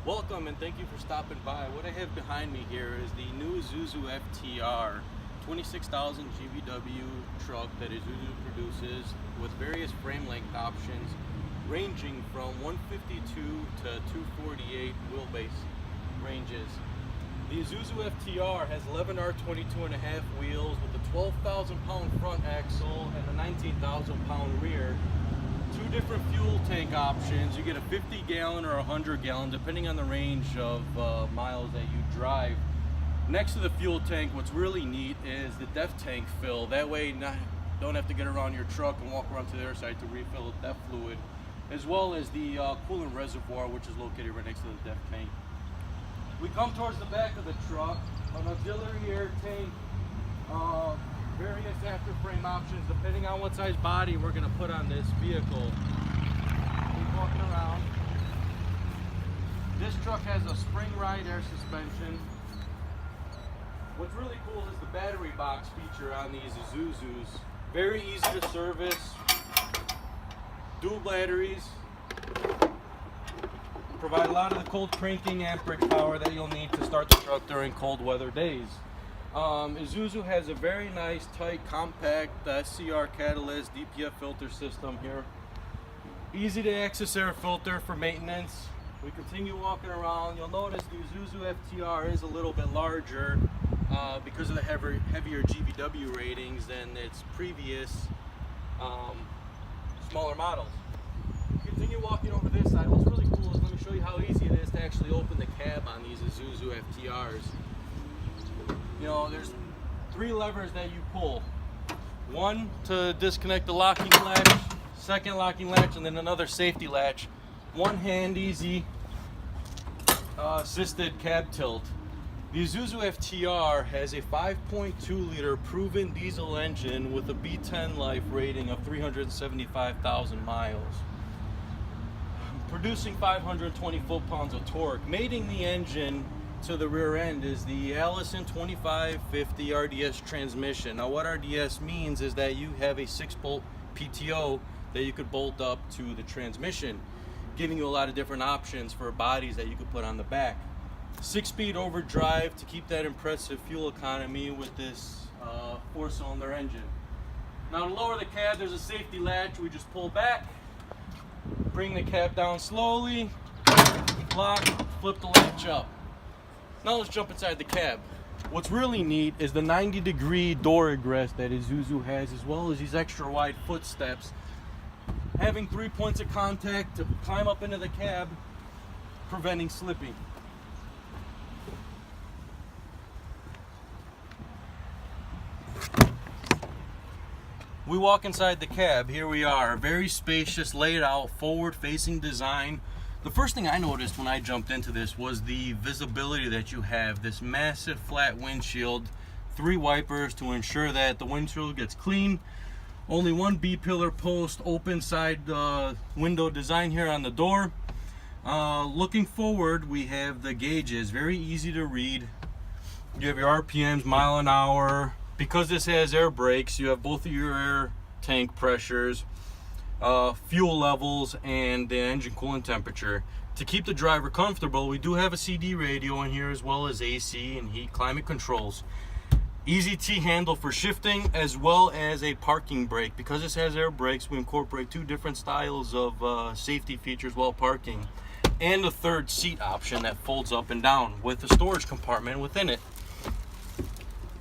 Welcome and thank you for stopping by. What I have behind me here is the new Isuzu FTR 26,000 GVW truck that Isuzu produces with various frame length options ranging from 152 to 248 wheelbase ranges. The Isuzu FTR has 11R 22.5 wheels with a 12,000 pound front axle and a 19,000 pound rear. Two different fuel tank options. You get a 50 gallon or 100 gallon depending on the range of miles that you drive. Next to the fuel tank, what's really neat is the DEF tank fill. That way you don't have to get around your truck and walk around to the other side to refill DEF fluid, as well as the coolant reservoir, which is located right next to the DEF tank. We come towards the back of the truck, an auxiliary air tank, various after frame options depending on what size body we're going to put on this vehicle. Keep walking around. This truck has a spring ride air suspension. What's really cool is the battery box feature on these Isuzus. Very easy to service. Dual batteries. Provide a lot of the cold cranking amperage power that you'll need to start the truck during cold weather days. Isuzu has a very nice, tight, compact SCR catalyst DPF filter system here. Easy to access air filter for maintenance. We continue walking around. You'll notice the Isuzu FTR is a little bit larger because of the heavier GVW ratings than its previous smaller models. Continue walking over this side. What's really cool is let me show you how easy it is to actually open the cab on these Isuzu FTRs. You know, there's three levers that you pull. One to disconnect the locking latch, second locking latch, and then another safety latch. One hand easy assisted cab tilt. The Isuzu FTR has a 5.2 liter proven diesel engine with a B10 life rating of 375,000 miles. Producing 520 foot-pounds of torque. Mating the engine to the rear end is the Allison 2550 RDS transmission. Now what RDS means is that you have a 6-bolt PTO that you could bolt up to the transmission, giving you a lot of different options for bodies that you could put on the back. 6-speed overdrive to keep that impressive fuel economy with this 4-cylinder engine. Now to lower the cab, there's a safety latch. We just pull back, bring the cab down slowly, lock, flip the latch up. Now let's jump inside the cab. What's really neat is the 90-degree door egress that Isuzu has, as well as these extra wide footsteps. Having 3 points of contact to climb up into the cab, preventing slipping. We walk inside the cab. Here we are. Very spacious, laid out, forward-facing design. The first thing I noticed when I jumped into this was the visibility that you have. This massive flat windshield, 3 wipers to ensure that the windshield gets clean. Only one B-pillar post, open side window design here on the door. Looking forward, we have the gauges, very easy to read. You have your RPMs, mile an hour. Because this has air brakes, you have both of your air tank pressures, fuel levels, and the engine coolant temperature. To keep the driver comfortable, we do have a CD radio in here, as well as AC and heat climate controls. Easy T-handle for shifting, as well as a parking brake. Because this has air brakes, we incorporate 2 different styles of safety features while parking, and a 3rd seat option that folds up and down with a storage compartment within it.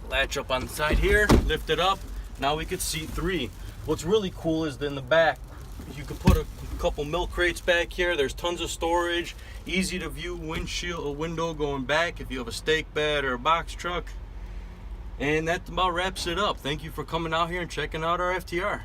Latch up on the side here, lift it up. Now we could seat 3. What's really cool is that in the back, you can put a couple milk crates back here. There's tons of storage, easy to view window going back if you have a stake bed or a box truck. And that about wraps it up. Thank you for coming out here and checking out our FTR.